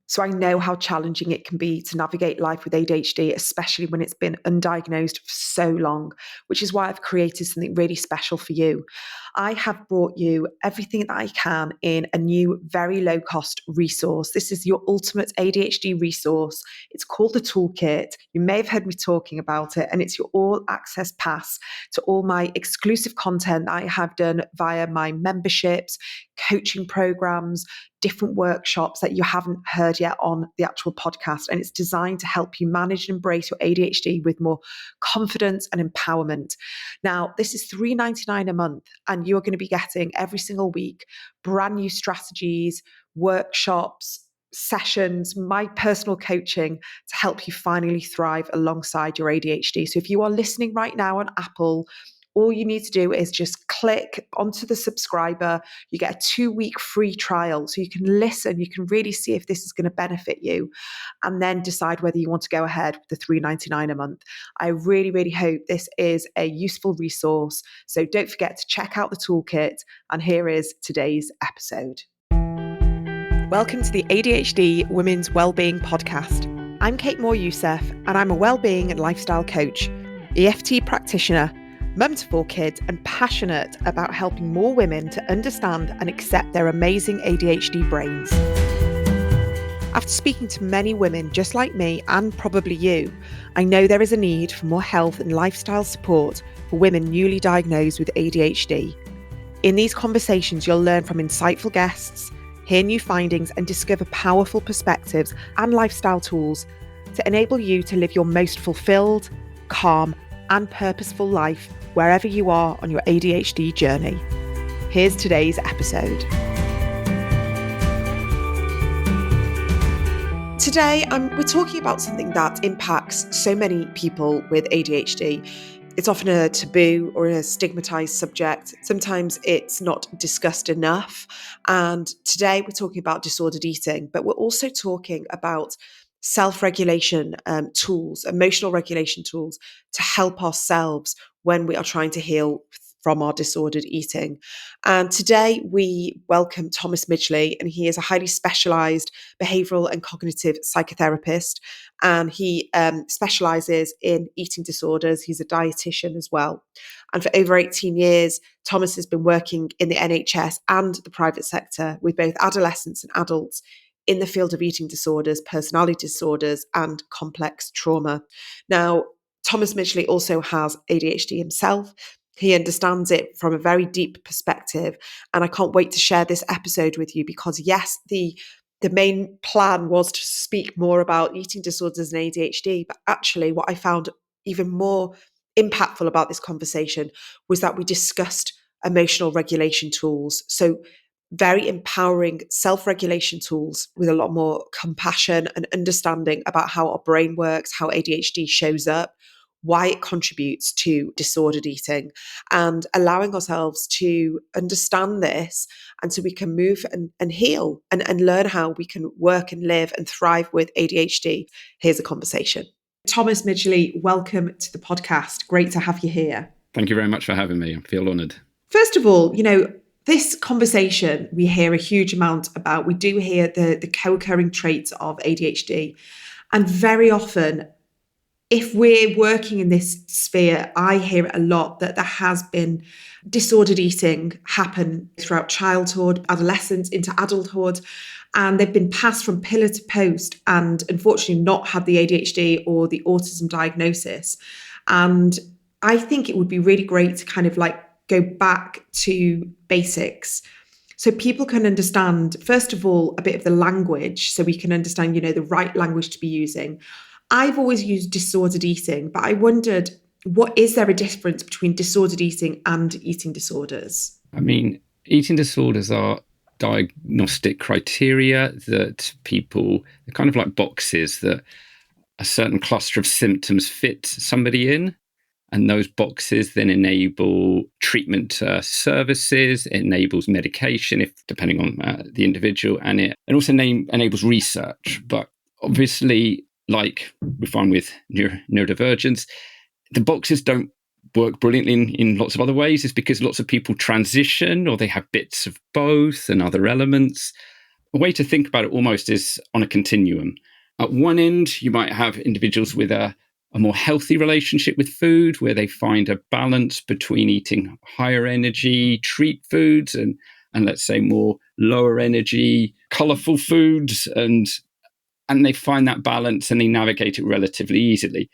So I know how challenging it can be to navigate life with ADHD, especially when it's been undiagnosed for so long, which is why I've created something really special for you. I have brought you everything that I can in a new, very low cost resource. This is your ultimate ADHD resource. It's called the Toolkit. You may have heard me talking about it, and it's your all access pass to all my exclusive content that I have done via my memberships, coaching programs, different workshops that you haven't heard yet on the actual podcast. And it's designed to help you manage and embrace your ADHD with more confidence and empowerment. Now, this is $3.99 a month, and you're going to be getting every single week brand new strategies, workshops, sessions, my personal coaching to help you finally thrive alongside your ADHD. So if you are listening right now on Apple, all you need to do is just click onto the subscriber. You get a 2-week free trial so you can listen, you can really see if this is going to benefit you, and then decide whether you want to go ahead with the $3.99 a month. I really, really hope this is a useful resource. So don't forget to check out the toolkit. And here is today's episode. Welcome to the ADHD Women's Wellbeing Podcast. I'm Kate Moore-Youssef, and I'm a wellbeing and lifestyle coach, EFT practitioner, mum to 4 kids, and passionate about helping more women to understand and accept their amazing ADHD brains. After speaking to many women just like me, and probably you, I know there is a need for more health and lifestyle support for women newly diagnosed with ADHD. In these conversations, you'll learn from insightful guests, hear new findings, and discover powerful perspectives and lifestyle tools to enable you to live your most fulfilled, calm, and purposeful life wherever you are on your ADHD journey. Here's today's episode. Today, we're talking about something that impacts so many people with ADHD. It's often a taboo or a stigmatized subject. Sometimes it's not discussed enough. And today we're talking about disordered eating, but we're also talking about self-regulation tools, emotional regulation tools to help ourselves when we are trying to heal from our disordered eating. And today we welcome Thomas Midgley, and he is a highly specialized behavioral and cognitive psychotherapist, and he specializes in eating disorders. He's a dietitian as well. And for over 18 years, Thomas has been working in the NHS and the private sector with both adolescents and adults in the field of eating disorders, personality disorders, and complex trauma. Now, Thomas Midgley also has ADHD himself. He understands it from a very deep perspective. And I can't wait to share this episode with you because, yes, the main plan was to speak more about eating disorders and ADHD. But actually, what I found even more impactful about this conversation was that we discussed emotional regulation tools. So very empowering self-regulation tools with a lot more compassion and understanding about how our brain works, how ADHD shows up, why it contributes to disordered eating, and allowing ourselves to understand this, and so we can move and heal and learn how we can work and live and thrive with ADHD. Here's a conversation. Thomas Midgley, welcome to the podcast. Great to have you here. Thank you very much for having me. I feel honoured. First of all, this conversation we hear a huge amount about. We do hear the co-occurring traits of ADHD. And very often, if we're working in this sphere, I hear it a lot that there has been disordered eating happen throughout childhood, adolescence, into adulthood, and they've been passed from pillar to post and unfortunately not had the ADHD or the autism diagnosis. And I think it would be really great to kind of go back to basics so people can understand, first of all, a bit of the language so we can understand, the right language to be using. I've always used disordered eating, but I wondered, is there a difference between disordered eating and eating disorders? I mean, eating disorders are diagnostic criteria that people, they're kind of like boxes that a certain cluster of symptoms fit somebody in. And those boxes then enable treatment services, it enables medication, if depending on the individual, and it also enables research. But obviously, like we find with neurodivergence, the boxes don't work brilliantly in lots of other ways. It's because lots of people transition or they have bits of both and other elements. a way to think about it almost is on a continuum. At one end, you might have individuals with a more healthy relationship with food, where they find a balance between eating higher energy treat foods and let's say more lower energy, colorful foods, and they find that balance and they navigate it relatively easily.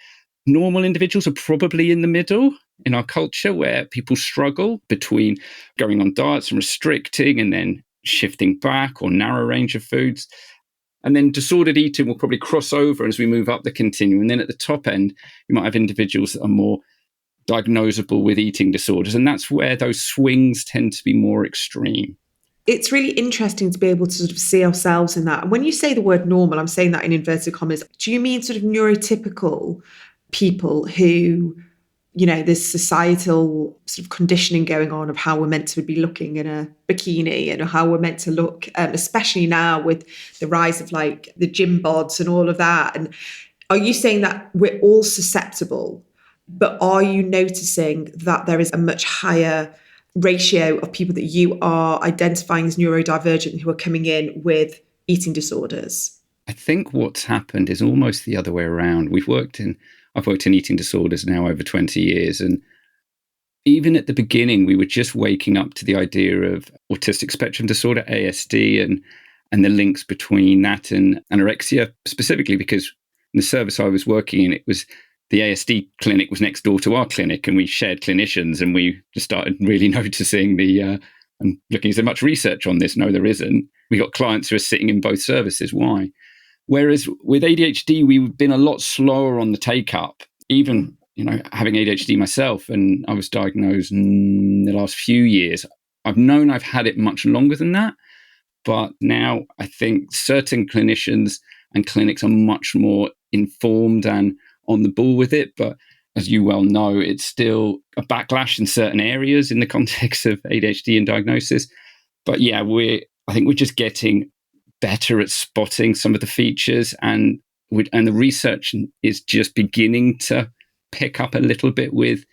Normal individuals are probably in the middle in our culture, where people struggle between going on diets and restricting and then shifting back, or narrow range of foods. And then disordered eating will probably cross over as we move up the continuum. And then at the top end, you might have individuals that are more diagnosable with eating disorders. And that's where those swings tend to be more extreme. It's really interesting to be able to sort of see ourselves in that. And when you say the word normal, I'm saying that in inverted commas. Do you mean sort of neurotypical people who, you know, there's societal sort of conditioning going on of how we're meant to be looking in a bikini and how we're meant to look, especially now with the rise of like the gym bods and all of that? And are you saying that we're all susceptible, but are you noticing that there is a much higher ratio of people that you are identifying as neurodivergent who are coming in with eating disorders? I think what's happened is almost the other way around. I've worked in eating disorders now over 20 years. And even at the beginning, we were just waking up to the idea of autistic spectrum disorder, ASD, and the links between that and anorexia, specifically because in the service I was working in, it was the ASD clinic was next door to our clinic, and we shared clinicians, and we just started really noticing and looking, is there much research on this? No, there isn't. We got clients who are sitting in both services. Why? Whereas with ADHD, we've been a lot slower on the take up. Even, having ADHD myself, and I was diagnosed in the last few years. I've known I've had it much longer than that, but now I think certain clinicians and clinics are much more informed and on the ball with it. But as you well know, it's still a backlash in certain areas in the context of ADHD and diagnosis. But yeah, I think we're just getting better at spotting some of the features, and the research is just beginning to pick up a little bit with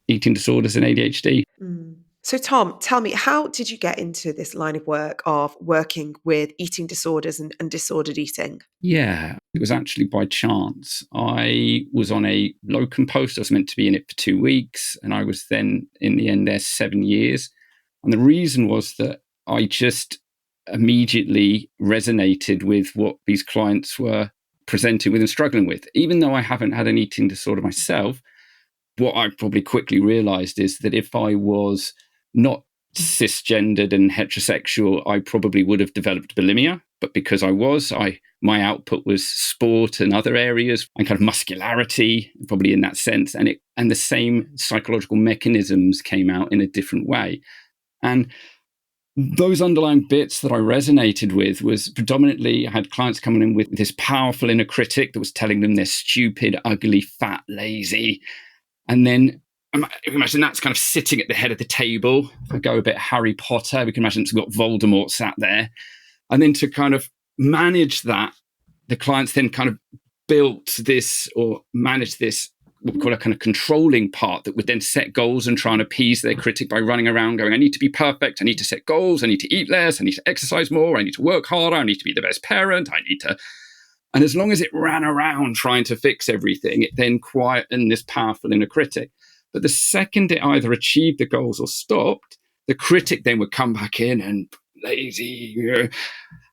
eating disorders and ADHD. So Tom, tell me, how did you get into this line of work of working with eating disorders and disordered eating? Yeah, it was actually by chance. I was on a locum post. I was meant to be in it for 2 weeks, and I was then in the end there 7 years. And the reason was that I just immediately resonated with what these clients were presenting with and struggling with. Even though I haven't had an eating disorder myself, what I probably quickly realized is that if I was not cisgendered and heterosexual, I probably would have developed bulimia. But because my output was sport and other areas and kind of muscularity, probably in that sense. And the same psychological mechanisms came out in a different way. And those underlying bits that I resonated with was predominantly, I had clients coming in with this powerful inner critic that was telling them they're stupid, ugly, fat, lazy. And then imagine that's kind of sitting at the head of the table. If I go a bit Harry Potter, we can imagine it's got Voldemort sat there. And then to kind of manage that, the clients then kind of built this or managed this, what we call a kind of controlling part that would then set goals and try and appease their critic by running around going, I need to be perfect. I need to set goals. I need to eat less. I need to exercise more. I need to work harder. I need to be the best parent. And as long as it ran around trying to fix everything, it then quietened this powerful inner critic. But the second it either achieved the goals or stopped, the critic then would come back in and lazy.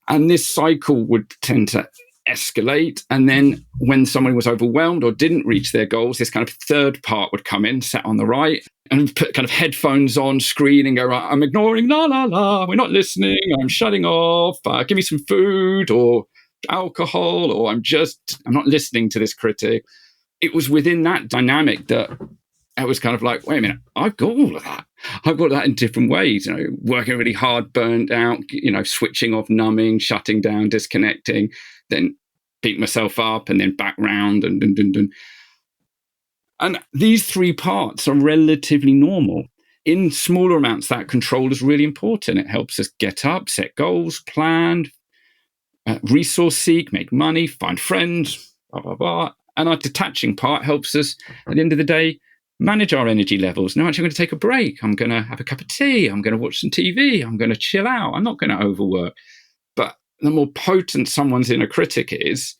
And this cycle would tend to escalate. And then when someone was overwhelmed or didn't reach their goals, this kind of third part would come in, sat on the right, and put kind of headphones on, screen, and go, right, I'm ignoring, la, la, la, we're not listening, I'm shutting off, give me some food or alcohol, or I'm not listening to this critic. It was within that dynamic that I was kind of like, wait a minute, I've got all of that. I've got that in different ways, working really hard, burned out, switching off, numbing, shutting down, disconnecting, then beat myself up and then back round and dun, dun, dun. And these three parts are relatively normal. In smaller amounts, that control is really important. It helps us get up, set goals, plan, resource seek, make money, find friends, blah, blah, blah. And our detaching part helps us, at the end of the day, manage our energy levels. No, actually, I'm going to take a break. I'm going to have a cup of tea. I'm going to watch some TV. I'm going to chill out. I'm not going to overwork. But the more potent someone's inner critic is,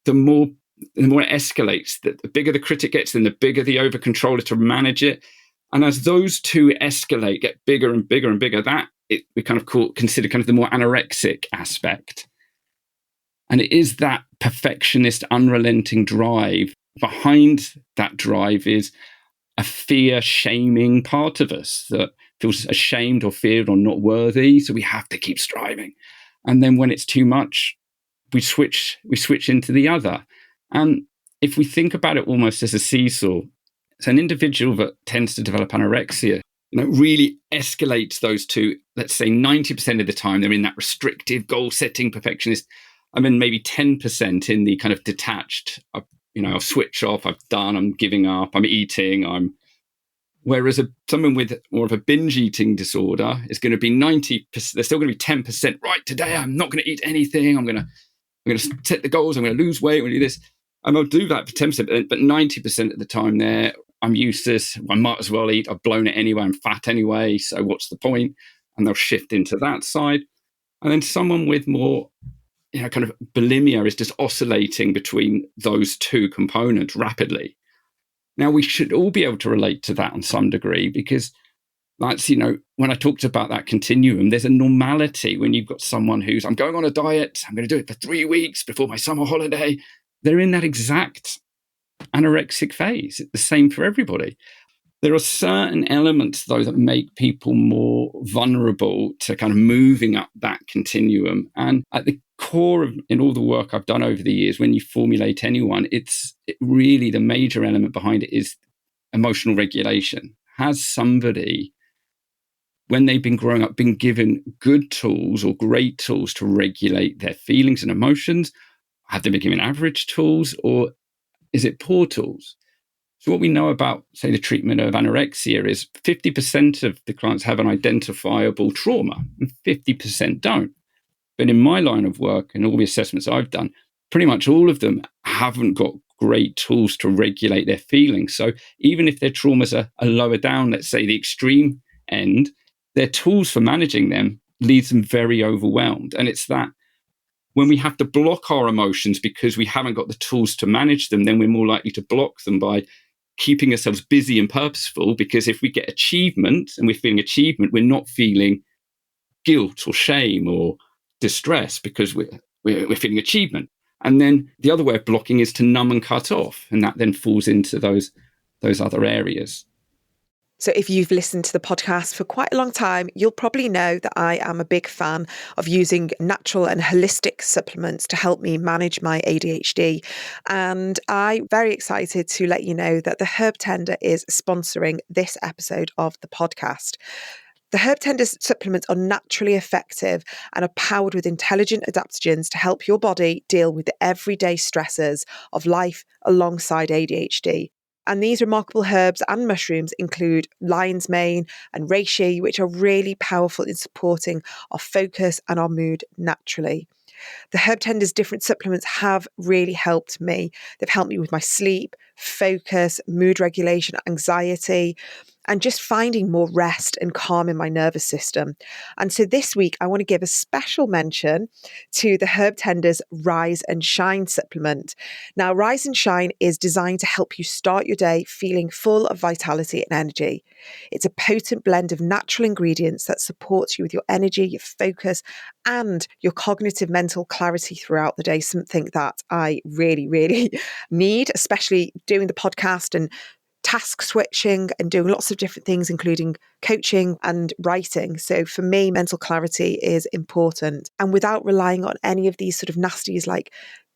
the more it escalates. The bigger the critic gets, then the bigger the over controller to manage it. And as those two escalate, get bigger and bigger and bigger, we kind of consider kind of the more anorexic aspect. And it is that perfectionist, unrelenting drive. Behind that drive is a fear shaming part of us that feels ashamed or feared or not worthy. So we have to keep striving. And then when it's too much, we switch into the other. And if we think about it almost as a seesaw, it's an individual that tends to develop anorexia, really escalates those two. Let's say 90% of the time they're in that restrictive, goal-setting perfectionist. I mean, maybe 10% in the kind of detached, I'll switch off, I've done, I'm giving up, I'm eating, Whereas someone with more of a binge eating disorder is going to be 90%, there's still going to be 10%, right, today I'm not going to eat anything, I'm going to set the goals, I'm going to lose weight, I'm going to do this. And I'll do that for 10%, but 90% of the time there, I'm useless, I might as well eat, I've blown it anyway, I'm fat anyway, so what's the point? And they'll shift into that side. And then someone with more, kind of bulimia is just oscillating between those two components rapidly. Now, we should all be able to relate to that on some degree, because that's, when I talked about that continuum, there's a normality when you've got someone who's, I'm going on a diet, I'm going to do it for 3 weeks before my summer holiday. They're in that exact anorexic phase. It's the same for everybody. There are certain elements, though, that make people more vulnerable to kind of moving up that continuum. And at the core of, in all the work I've done over the years, when you formulate anyone, it really, the major element behind it is emotional regulation. Has somebody, when they've been growing up, been given good tools or great tools to regulate their feelings and emotions? Have they been given average tools, or is it poor tools? So what we know about, say, the treatment of anorexia is 50% of the clients have an identifiable trauma and 50% don't. But in my line of work and all the assessments I've done, pretty much all of them haven't got great tools to regulate their feelings. So even if their traumas are lower down, let's say the extreme end, their tools for managing them leaves them very overwhelmed. And it's that when we have to block our emotions because we haven't got the tools to manage them, then we're more likely to block them by keeping ourselves busy and purposeful, because if we get achievement and we're feeling achievement, we're not feeling guilt or shame or distress because we're feeling achievement. And then the other way of blocking is to numb and cut off, and that then falls into those other areas. So if you've listened to the podcast for quite a long time, you'll probably know that I am a big fan of using natural and holistic supplements to help me manage my ADHD. And I'm very excited to let you know that the Herb Tender is sponsoring this episode of the podcast. The Herb Tender supplements are naturally effective and are powered with intelligent adaptogens to help your body deal with the everyday stresses of life alongside ADHD. And these remarkable herbs and mushrooms include lion's mane and reishi, which are really powerful in supporting our focus and our mood naturally. The Herb Tender's different supplements have really helped me. They've helped me with my sleep, focus, mood regulation, anxiety, and just finding more rest and calm in my nervous system. And so this week, I want to give a special mention to the Herb Tender's Rise and Shine supplement. Now, Rise and Shine is designed to help you start your day feeling full of vitality and energy. It's a potent blend of natural ingredients that supports you with your energy, your focus, and your cognitive mental clarity throughout the day, something that I really, really need, especially doing the podcast and task switching and doing lots of different things, including coaching and writing. So for me, mental clarity is important, and without relying on any of these sort of nasties like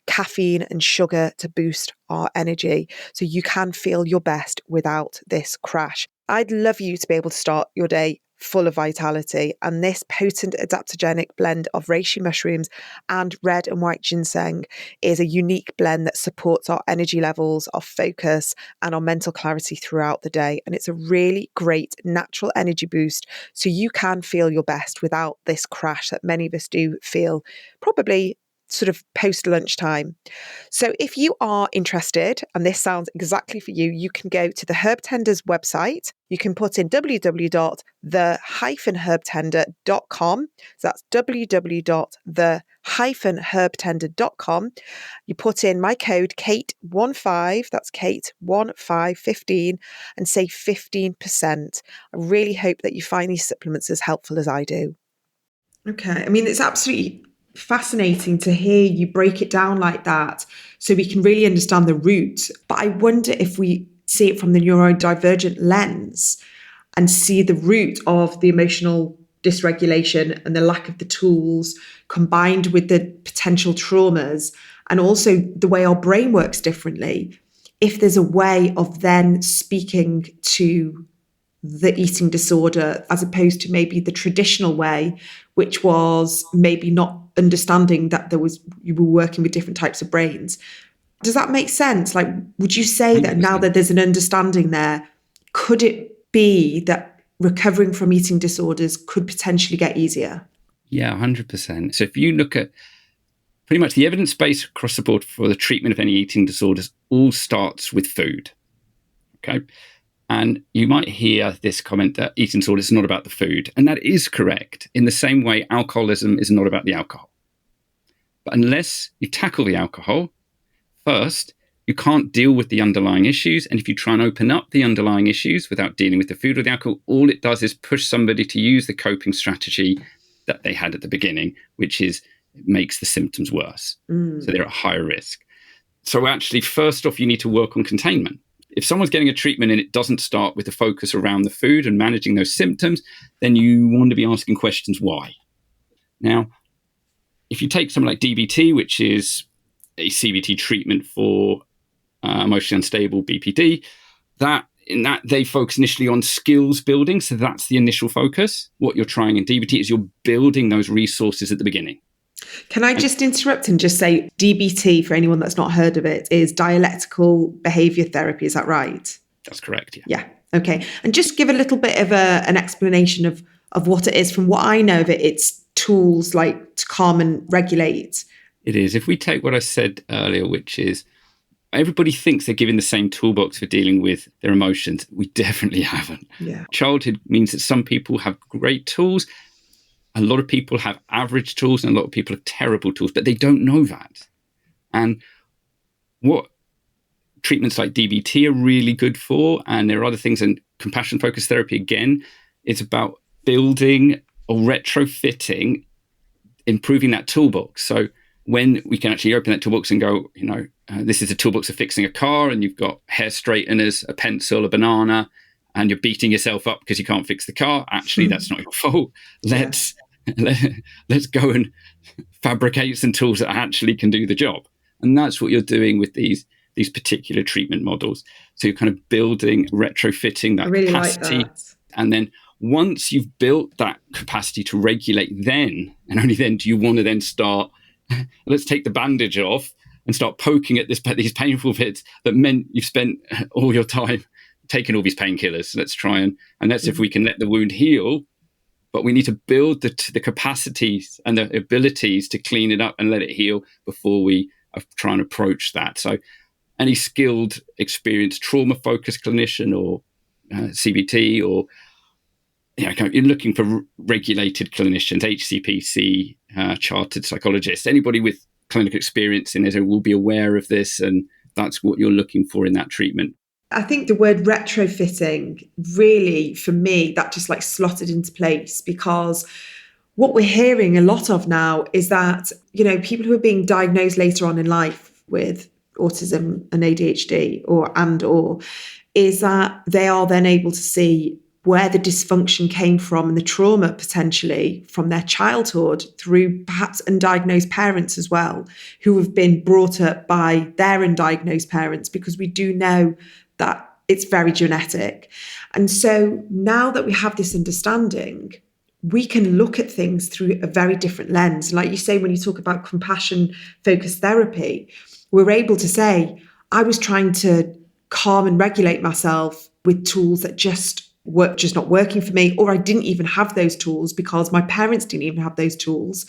caffeine and sugar to boost our energy. So you can feel your best without this crash. I'd love you to be able to start your day full of vitality. And this potent adaptogenic blend of reishi mushrooms and red and white ginseng is a unique blend that supports our energy levels, our focus, and our mental clarity throughout the day. And it's a really great natural energy boost, so you can feel your best without this crash that many of us do feel probably sort of post lunchtime. So if you are interested, and this sounds exactly for you, you can go to the Herb Tenders website. You can put in www.the-herbtender.com. So that's www.the-herbtender.com. You put in my code Kate15, that's Kate1515, and save 15%. I really hope that you find these supplements as helpful as I do. Okay. I mean, it's absolutely fascinating to hear you break it down like that so we can really understand the root. But I wonder if we see it from the neurodivergent lens and see the root of the emotional dysregulation and the lack of the tools combined with the potential traumas and also the way our brain works differently. If there's a way of then speaking to the eating disorder as opposed to maybe the traditional way, which was maybe not understanding that you were working with different types of brains. Does that make sense? Like, would you say that 100%. Now that there's an understanding there, could it be that recovering from eating disorders could potentially get easier? Yeah, 100%. So if you look at pretty much the evidence base across the board for the treatment of any eating disorders, all starts with food. Okay. And you might hear this comment that eating disorder is not about the food. And that is correct. In the same way, alcoholism is not about the alcohol. But unless you tackle the alcohol first, you can't deal with the underlying issues. And if you try and open up the underlying issues without dealing with the food or the alcohol, all it does is push somebody to use the coping strategy that they had at the beginning, which is it makes the symptoms worse. So they're at higher risk. So actually, first off, you need to work on containment. If someone's getting a treatment and it doesn't start with the focus around the food and managing those symptoms, then you want to be asking questions why. Now, if you take something like DBT, which is a CBT treatment for emotionally unstable BPD, in that they focus initially on skills building. So that's the initial focus. What you're trying in DBT is you're building those resources at the beginning. Can I just interrupt and just say DBT, for anyone that's not heard of it, is dialectical behaviour therapy. Is that right? That's correct, yeah. Yeah. Okay. And just give a little bit of an explanation of what it is. From what I know of it, it's tools like to calm and regulate. It is. If we take what I said earlier, which is everybody thinks they're given the same toolbox for dealing with their emotions. We definitely haven't. Yeah. Childhood means that some people have great tools. A lot of people have average tools and a lot of people have terrible tools, but they don't know that. And what treatments like DBT are really good for, and there are other things, and compassion-focused therapy, again, it's about building or retrofitting, improving that toolbox. So when we can actually open that toolbox and go, this is a toolbox for fixing a car, and you've got hair straighteners, a pencil, a banana, and you're beating yourself up because you can't fix the car. Actually, that's not your fault. Let's go and fabricate some tools that actually can do the job. And that's what you're doing with these particular treatment models. So you're kind of building, retrofitting that capacity. Like that. And then once you've built that capacity to regulate, then, and only then, do you want to then start, let's take the bandage off and start poking at these painful bits that meant you've spent all your time taking all these painkillers. Let's try and that's if we can let the wound heal, but we need to build the capacities and the abilities to clean it up and let it heal before we try and approach that. So any skilled, experienced, trauma-focused clinician or CBT or you're looking for regulated clinicians, HCPC, chartered psychologists, anybody with clinical experience in it will be aware of this, and that's what you're looking for in that treatment. I think the word retrofitting really, for me, that just like slotted into place, because what we're hearing a lot of now is that, people who are being diagnosed later on in life with autism and ADHD or is that they are then able to see where the dysfunction came from and the trauma potentially from their childhood through perhaps undiagnosed parents as well, who have been brought up by their undiagnosed parents, because we do know that it's very genetic. And so now that we have this understanding, we can look at things through a very different lens. And like you say, when you talk about compassion-focused therapy, we're able to say, I was trying to calm and regulate myself with tools that just not working for me, or I didn't even have those tools because my parents didn't even have those tools.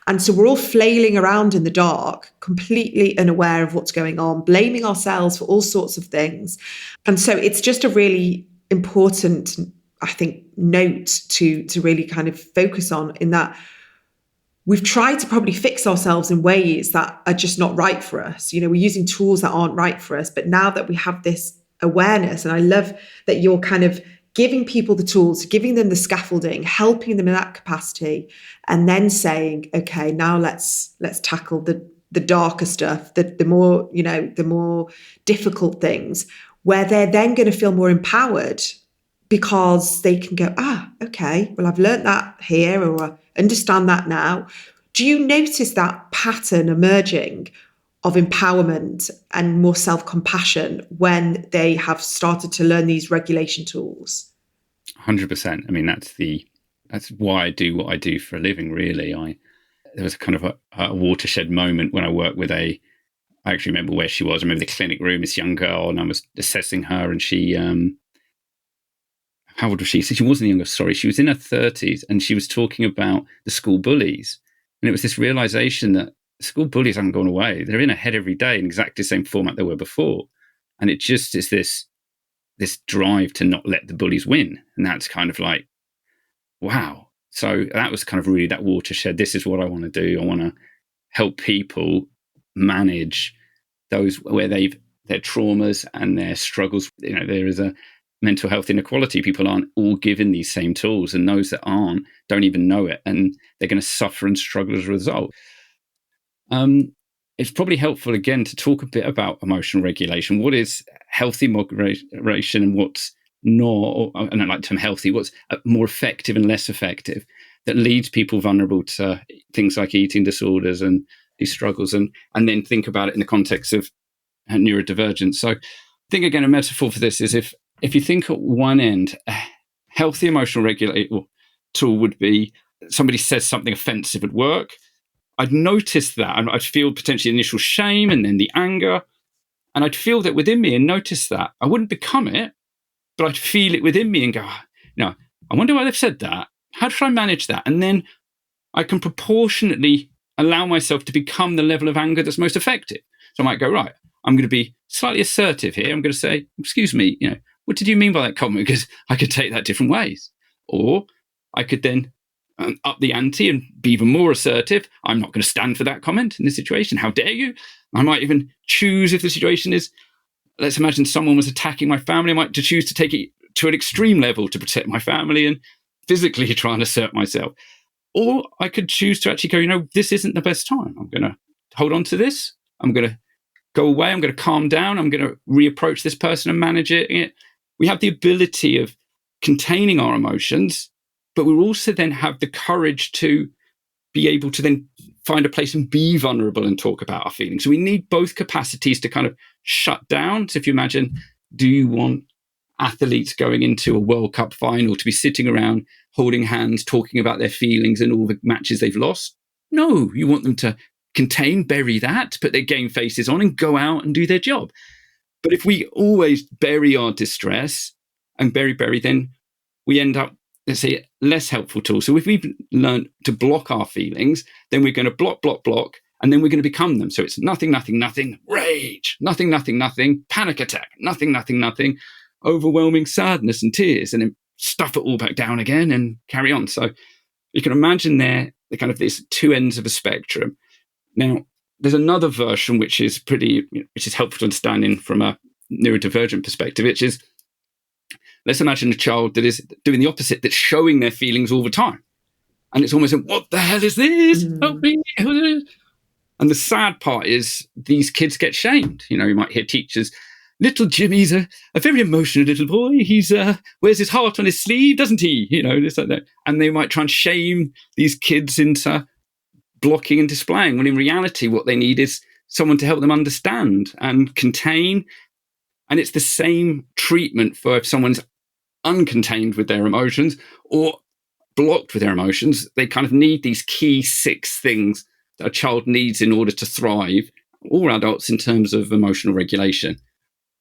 And so we're all flailing around in the dark, completely unaware of what's going on, blaming ourselves for all sorts of things. And so it's just a really important, I think, note to really kind of focus on, in that we've tried to probably fix ourselves in ways that are just not right for us. We're using tools that aren't right for us. But now that we have this awareness, and I love that you're kind of giving people the tools, giving them the scaffolding, helping them in that capacity, and then saying, okay, now let's tackle the darker stuff, the more, the more difficult things, where they're then going to feel more empowered, because they can go, okay, well, I've learned that here, or I understand that now. Do you notice that pattern emerging of empowerment and more self-compassion when they have started to learn these regulation tools? 100%. I mean, that's why I do what I do for a living, really. There was kind of a watershed moment when I worked with I actually remember where she was. I remember the clinic room, this young girl, and I was assessing her, and she, how old was she? So she wasn't younger, sorry. She was in her 30s, and she was talking about the school bullies. And it was this realization that school bullies haven't gone away. They're in her head every day in exactly the same format they were before. And it just is this drive to not let the bullies win. And that's kind of like, wow. So that was kind of really that watershed. This is what I want to do. I want to help people manage those where their traumas and their struggles. There is a mental health inequality. People aren't all given these same tools, and those that aren't don't even know it, and they're going to suffer and struggle as a result. It's probably helpful again to talk a bit about emotional regulation. What is healthy moderation and what's not, and I like the term healthy, what's more effective and less effective, that leads people vulnerable to things like eating disorders and these struggles, and then think about it in the context of neurodivergence. So I think, again, a metaphor for this is if you think at one end, a healthy emotional regulator tool would be somebody says something offensive at work. I'd notice that, and I'd feel potentially initial shame and then the anger. And I'd feel that within me and notice that. I wouldn't become it, but I'd feel it within me and go, I wonder why they've said that. How should I manage that? And then I can proportionately allow myself to become the level of anger that's most effective. So I might go, right, I'm going to be slightly assertive here. I'm going to say, excuse me, what did you mean by that comment? Because I could take that different ways. Or I could then up the ante and be even more assertive. I'm not going to stand for that comment in this situation. How dare you? I might even choose, if the situation is, let's imagine someone was attacking my family, I might choose to take it to an extreme level to protect my family and physically try and assert myself. Or I could choose to actually go, this isn't the best time. I'm going to hold on to this. I'm going to go away. I'm going to calm down. I'm going to reapproach this person and manage it. We have the ability of containing our emotions, but we also then have the courage to be able to then find a place and be vulnerable and talk about our feelings. So we need both capacities to kind of shut down. So if you imagine, do you want athletes going into a World Cup final to be sitting around holding hands, talking about their feelings and all the matches they've lost? No, you want them to contain, bury that, put their game faces on and go out and do their job. But if we always bury our distress and bury, then we end up, let's say, less helpful tools. So if we've learned to block our feelings, then we're going to block, and then we're going to become them. So it's nothing, rage, nothing, panic attack, nothing, overwhelming sadness and tears, and then stuff it all back down again and carry on. So you can imagine the kind of these two ends of a spectrum. Now, there's another version which is helpful to understanding from a neurodivergent perspective, which is, let's imagine a child that is doing the opposite, that's showing their feelings all the time. And it's almost like, what the hell is this? Help me. And the sad part is these kids get shamed. You might hear teachers, little Jimmy's a very emotional little boy. He's wears his heart on his sleeve, doesn't he? This like that. And they might try and shame these kids into blocking and displaying, when in reality what they need is someone to help them understand and contain. And it's the same treatment for if someone's uncontained with their emotions or blocked with their emotions. They kind of need these key 6 things that a child needs in order to thrive, all adults, in terms of emotional regulation.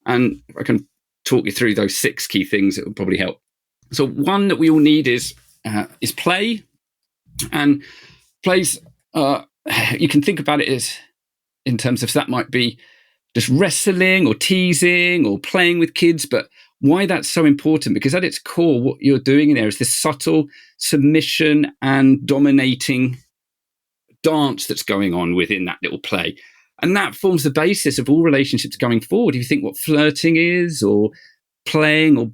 And I can talk you through those 6 key things that would probably help. So one that we all need is play. And play's You can think about it as in terms of that might be just wrestling or teasing or playing with kids, but why that's so important, because at its core, what you're doing in there is this subtle submission and dominating dance that's going on within that little play. And that forms the basis of all relationships going forward. If you think what flirting is, or playing, or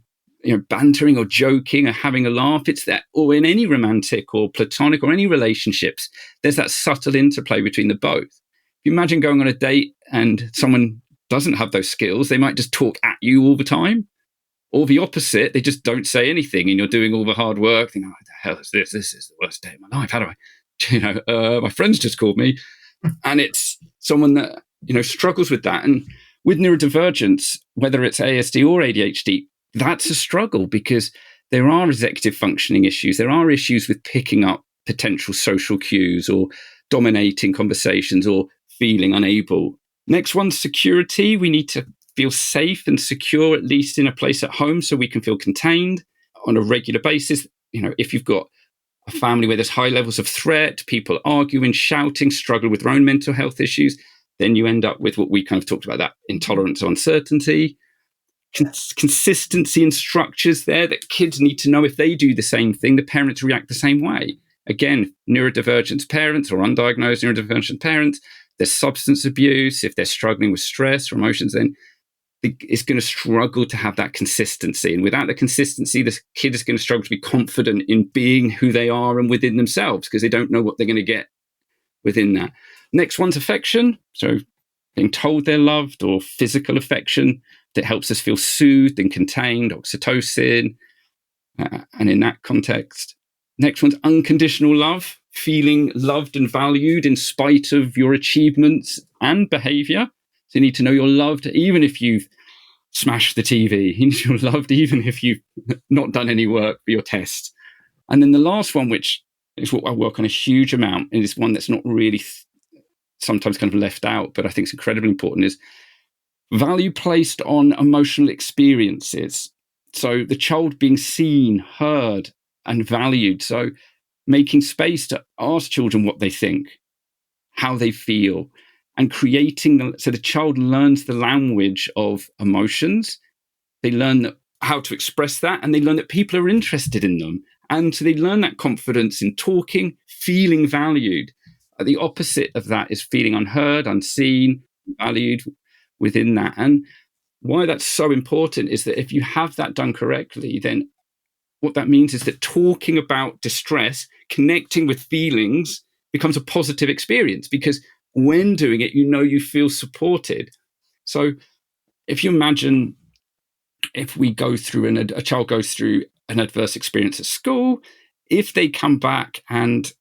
bantering or joking or having a laugh, it's that, or in any romantic or platonic or any relationships, there's that subtle interplay between the both. If you imagine going on a date and someone doesn't have those skills, they might just talk at you all the time. Or the opposite, they just don't say anything and you're doing all the hard work, thinking, what the hell is this? This is the worst day of my life. How do I, my friends just called me. And it's someone that, struggles with that. And with neurodivergence, whether it's ASD or ADHD, that's a struggle, because there are executive functioning issues. There are issues with picking up potential social cues or dominating conversations or feeling unable. Next one's security. We need to feel safe and secure, at least in a place at home, so we can feel contained on a regular basis. If you've got a family where there's high levels of threat, people arguing, shouting, struggle with their own mental health issues, then you end up with what we kind of talked about, that intolerance or uncertainty. Consistency in structures there, that kids need to know if they do the same thing, the parents react the same way. Again, neurodivergent parents or undiagnosed neurodivergent parents, there's substance abuse, if they're struggling with stress or emotions, then it's going to struggle to have that consistency. And without the consistency, the kid is going to struggle to be confident in being who they are and within themselves, because they don't know what they're going to get within that. Next one's affection. So being told they're loved, or physical affection that helps us feel soothed and contained, oxytocin, and in that context. Next one's unconditional love, feeling loved and valued in spite of your achievements and behavior. So you need to know you're loved, even if you've smashed the TV. You're loved, even if you've not done any work for your test. And then the last one, which is what I work on a huge amount, and is one that's not really sometimes kind of left out, but I think it's incredibly important, is value placed on emotional experiences. So the child being seen, heard, and valued. So making space to ask children what they think, how they feel, and creating so the child learns the language of emotions. They learn how to express that, and they learn that people are interested in them. And so they learn that confidence in talking, feeling valued. The opposite of that is feeling unheard, unseen, valued within that. And why that's so important is that if you have that done correctly, then what that means is that talking about distress, connecting with feelings, becomes a positive experience, because when doing it, you feel supported. So if you imagine, if we go through a child goes through an adverse experience at school, if they come back and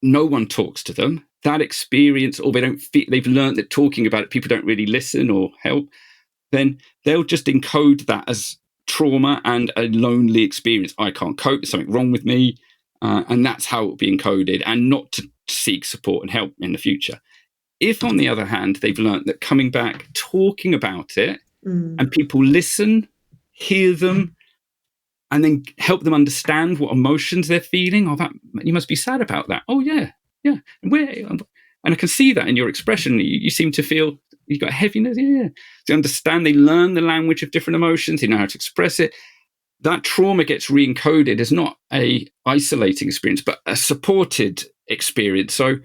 no one talks to them, that experience, or they've learned that talking about it, people don't really listen or help, then they'll just encode that as trauma and a lonely experience. I can't cope, there's something wrong with me. And that's how it will be encoded, and not to seek support and help in the future. If, on the other hand, they've learned that coming back, talking about it, and people listen, hear them, and then help them understand what emotions they're feeling. Oh, that you must be sad about that. Oh, yeah. And I can see that in your expression. You seem to feel you've got heaviness. Yeah. They understand. They learn the language of different emotions. They know how to express it. That trauma gets re-encoded as not a isolating experience, but a supported experience. So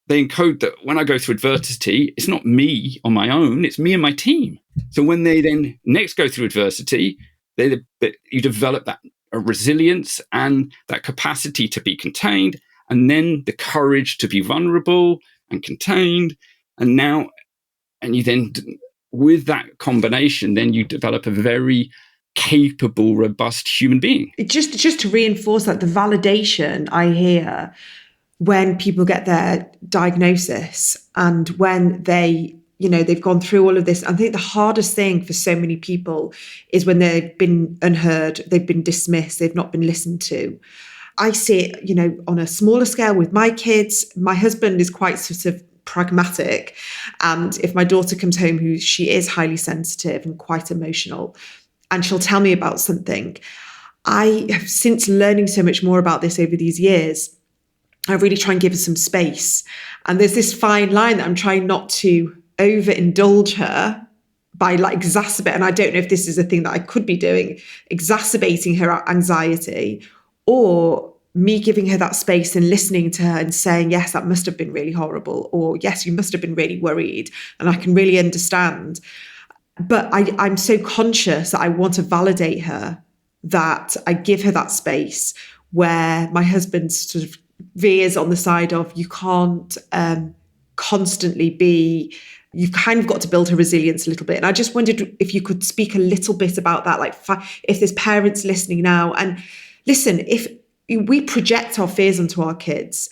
they encode that when I go through adversity, it's not me on my own, it's me and my team. So when they then next go through adversity, you develop that resilience and that capacity to be contained, and then the courage to be vulnerable and contained. And you then, with that combination, then you develop a very capable, robust human being. Just to reinforce that, the validation I hear when people get their diagnosis and when they've gone through all of this. I think the hardest thing for so many people is when they've been unheard, they've been dismissed, they've not been listened to. I see it, on a smaller scale with my kids. My husband is quite sort of pragmatic. And if my daughter comes home, she is highly sensitive and quite emotional, and she'll tell me about something, I have, since learning so much more about this over these years, I really try and give her some space. And there's this fine line that I'm trying not to overindulge her by like exacerbate. And I don't know if this is a thing that I could be doing, exacerbating her anxiety, or me giving her that space and listening to her and saying, yes, that must have been really horrible, or yes, you must have been really worried. And I can really understand. But I'm so conscious that I want to validate her, that I give her that space, where my husband sort of veers on the side of, you can't constantly be, you've kind of got to build her resilience a little bit. And I just wondered if you could speak a little bit about that, like if there's parents listening now. And listen, if we project our fears onto our kids,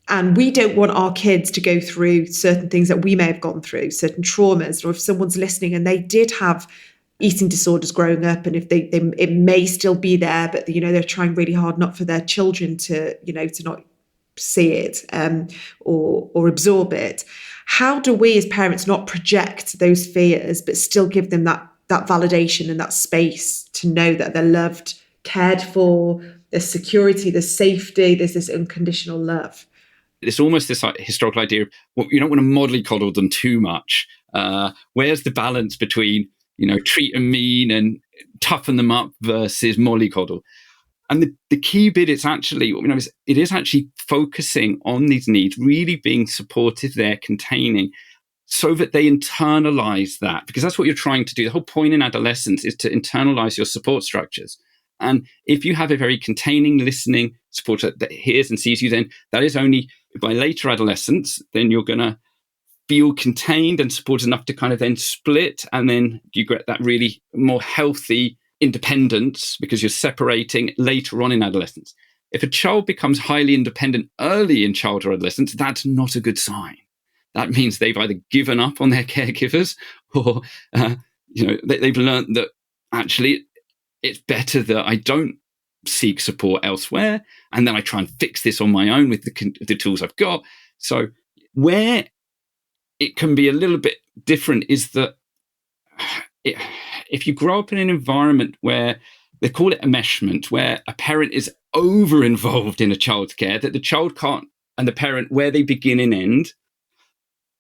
and we don't want our kids to go through certain things that we may have gone through, certain traumas, or if someone's listening and they did have eating disorders growing up, and if they it may still be there, but they're trying really hard not for their children to to not see it or absorb it. How do we as parents not project those fears but still give them that validation and that space to know that they're loved, cared for, there's security, there's safety, there's this unconditional love? It's almost this like historical idea of, well, you don't want to mollycoddle them too much. Where's the balance between treat them mean and toughen them up versus mollycoddle? And the key bit is actually, it is actually focusing on these needs, really being supportive there, containing, so that they internalize that, because that's what you're trying to do. The whole point in adolescence is to internalize your support structures. And if you have a very containing, listening supporter that hears and sees you, then that is only by later adolescence, then you're going to feel contained and supported enough to kind of then split. And then you get that really more healthy independence because you're separating later on in adolescence. If a child becomes highly independent early in childhood or adolescence, that's not a good sign. That means they've either given up on their caregivers or, they've learned that actually it's better that I don't seek support elsewhere, and then I try and fix this on my own with the tools I've got. So where it can be a little bit different is that if you grow up in an environment where they call it enmeshment, where a parent is over involved in a child's care, that the child can't, and the parent, where they begin and end.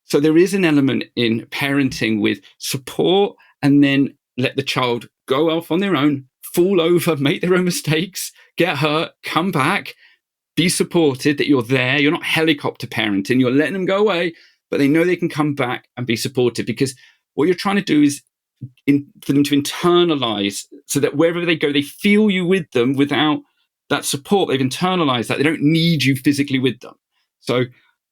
So there is an element in parenting with support, and then let the child go off on their own, fall over, make their own mistakes, get hurt, come back, be supported, that you're there. You're not helicopter parenting, you're letting them go away, but they know they can come back and be supported, because what you're trying to do is for them to internalize, so that wherever they go, they feel you with them. Without that support, they've internalized that. They don't need you physically with them. So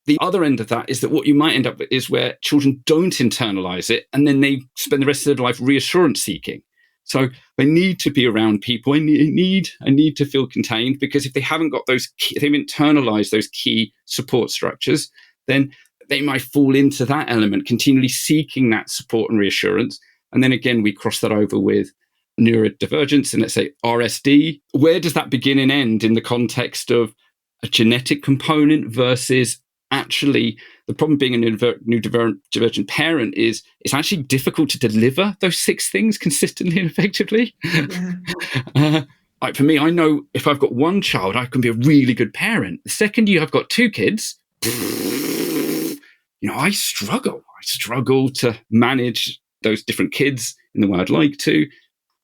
the other end of that is that what you might end up with is where children don't internalize it, and then they spend the rest of their life reassurance seeking. So they need to be around people. I need to feel contained, because if they haven't got those, if they've internalized those key support structures, then they might fall into that element, continually seeking that support and reassurance. And then again, we cross that over with neurodivergence and let's say RSD. Where does that begin and end in the context of a genetic component versus actually the problem being a neurodivergent parent is it's actually difficult to deliver those 6 things consistently and effectively. Yeah. Like for me, I know if I've got one child, I can be a really good parent. The second I've got 2 kids, I struggle to manage those different kids in the way I'd like to.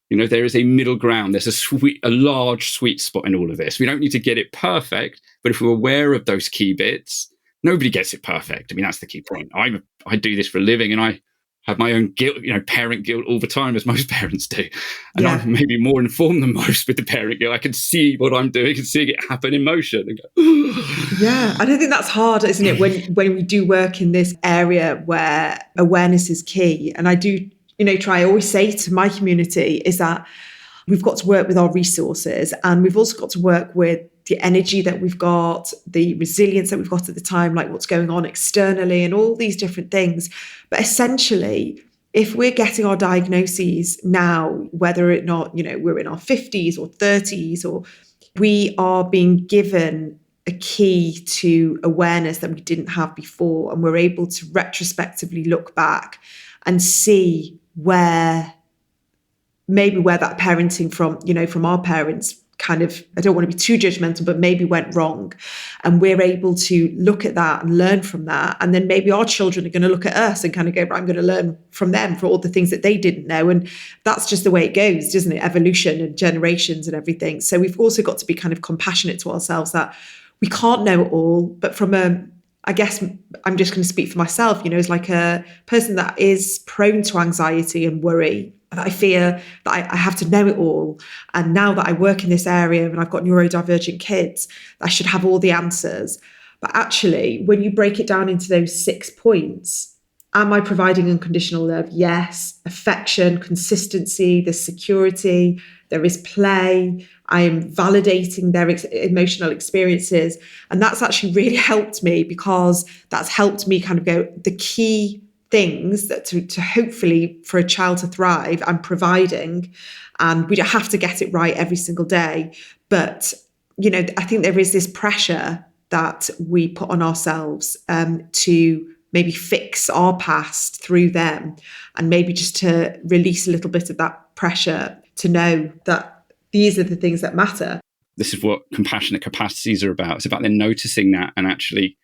There is a middle ground. There's a large sweet spot in all of this. We don't need to get it perfect, but if we're aware of those key bits, nobody gets it perfect. I mean, that's the key point. I do this for a living, and I have my own guilt, parent guilt all the time, as most parents do. And I'm maybe more informed than most with the parent guilt. I can see what I'm doing and see it happen in motion. And go, yeah, I don't think that's hard, isn't it? When we do work in this area where awareness is key. And I do, I always say to my community is that we've got to work with our resources, and we've also got to work with the energy that we've got, the resilience that we've got at the time, like what's going on externally and all these different things. But essentially, if we're getting our diagnoses now, whether or not, we're in our 50s or 30s, or we are being given a key to awareness that we didn't have before, and we're able to retrospectively look back and see where that parenting from our parents kind of, I don't want to be too judgmental, but maybe went wrong. And we're able to look at that and learn from that. And then maybe our children are going to look at us and kind of go, right, I'm going to learn from them for all the things that they didn't know. And that's just the way it goes, doesn't it? Evolution and generations and everything. So we've also got to be kind of compassionate to ourselves that we can't know it all. But from I guess I'm just going to speak for myself, as like a person that is prone to anxiety and worry, that I fear that I have to know it all. And now that I work in this area and I've got neurodivergent kids, I should have all the answers. But actually, when you break it down into those 6 points, am I providing unconditional love? Yes. Affection, consistency, there's security, there is play. I am validating their emotional experiences. And that's actually really helped me, because that's helped me kind of go, the key things that to hopefully for a child to thrive, I'm providing. And we don't have to get it right every single day. But, I think there is this pressure that we put on ourselves to maybe fix our past through them, and maybe just to release a little bit of that pressure to know that these are the things that matter. This is what compassionate capacities are about. It's about then noticing that and actually,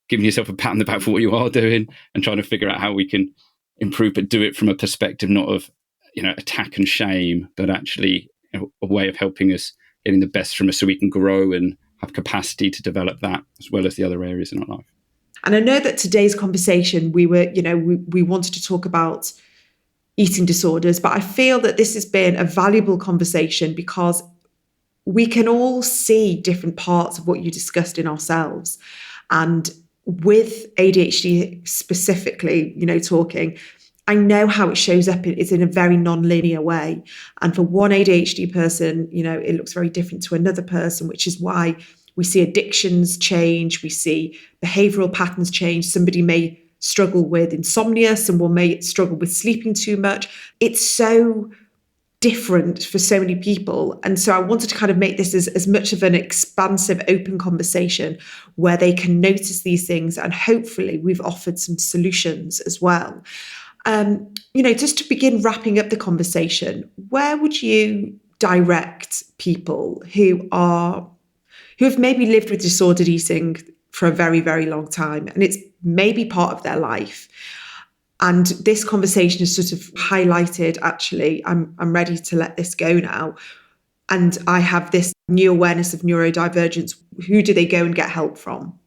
giving yourself a pat on the back for what you are doing and trying to figure out how we can improve, but do it from a perspective not of, attack and shame, but actually a way of helping us getting the best from us so we can grow and have capacity to develop that as well as the other areas in our life. And I know that today's conversation, we wanted to talk about eating disorders, but I feel that this has been a valuable conversation because we can all see different parts of what you discussed in ourselves. And with ADHD specifically, talking, I know how it shows up. It's in a very non-linear way. And for one ADHD person, it looks very different to another person, which is why we see addictions change. We see behavioral patterns change. Somebody may struggle with insomnia. Someone may struggle with sleeping too much. It's so different for so many people. And so I wanted to kind of make this as much of an expansive, open conversation where they can notice these things. And hopefully we've offered some solutions as well. Just to begin wrapping up the conversation, where would you direct people who have maybe lived with disordered eating for a very, very long time, and it's maybe part of their life? And this conversation has sort of highlighted, actually, I'm ready to let this go now. And I have this new awareness of neurodivergence. Who do they go and get help from?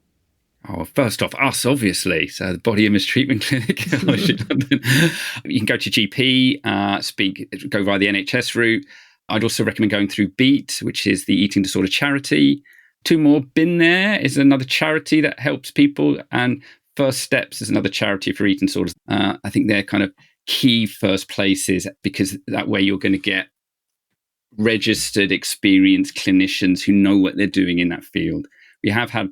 Oh, first off, us, obviously. So the Body Image Treatment Clinic. You can go to GP, go via the NHS route. I'd also recommend going through BEAT, which is the eating disorder charity. 2 more. Been There is another charity that helps people. And First Steps is another charity for eating disorders. I think they're kind of key first places, because that way you're going to get registered, experienced clinicians who know what they're doing in that field. We have had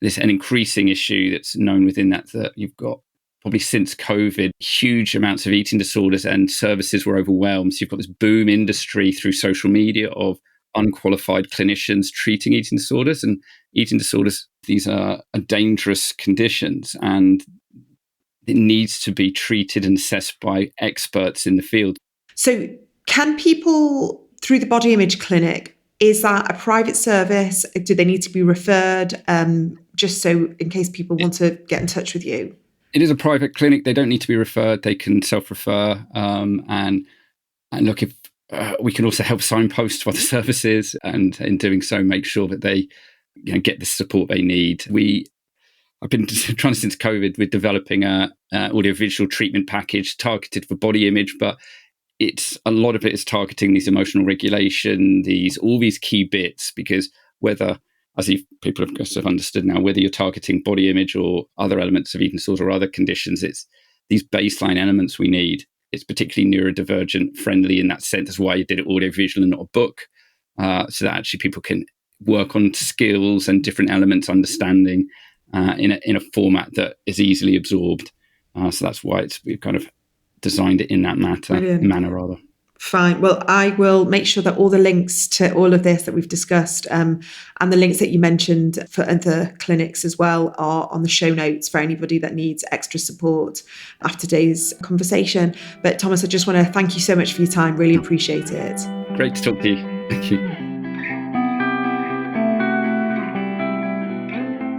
an increasing issue that's known within that you've got, probably since COVID, huge amounts of eating disorders, and services were overwhelmed. So you've got this boom industry through social media of unqualified clinicians treating eating disorders. And eating disorders, these are dangerous conditions, and it needs to be treated and assessed by experts in the field. So can people, through the Body Image Clinic, is that a private service? Do they need to be referred? Just so in case people want to get in touch with you. It is a private clinic. They don't need to be referred. They can self-refer. And look, if we can also help signpost to other services, and in doing so, make sure that they get the support they need. I've been trying since COVID with developing a audiovisual treatment package targeted for body image, but a lot of it is targeting these emotional regulation, all these key bits, because whether, as people have understood now, whether you're targeting body image or other elements of eating disorder or other conditions, it's these baseline elements we need. It's particularly neurodivergent friendly in that sense. That's why you did it audiovisual and not a book, so that actually people can work on skills and different elements, understanding in a format that is easily absorbed. So that's why we've kind of designed it in that manner. Fine. Well, I will make sure that all the links to all of this that we've discussed, and the links that you mentioned for other clinics as well, are on the show notes for anybody that needs extra support after today's conversation. But Thomas, I just want to thank you so much for your time. Really appreciate it. Great to talk to you. Thank you.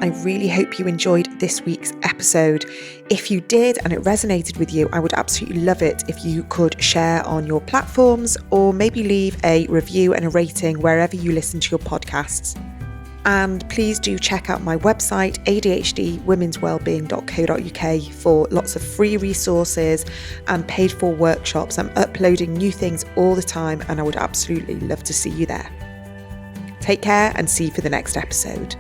I really hope you enjoyed this week's episode. If you did and it resonated with you, I would absolutely love it if you could share on your platforms or maybe leave a review and a rating wherever you listen to your podcasts. And please do check out my website, adhdwomenswellbeing.co.uk, for lots of free resources and paid for workshops. I'm uploading new things all the time and I would absolutely love to see you there. Take care and see you for the next episode.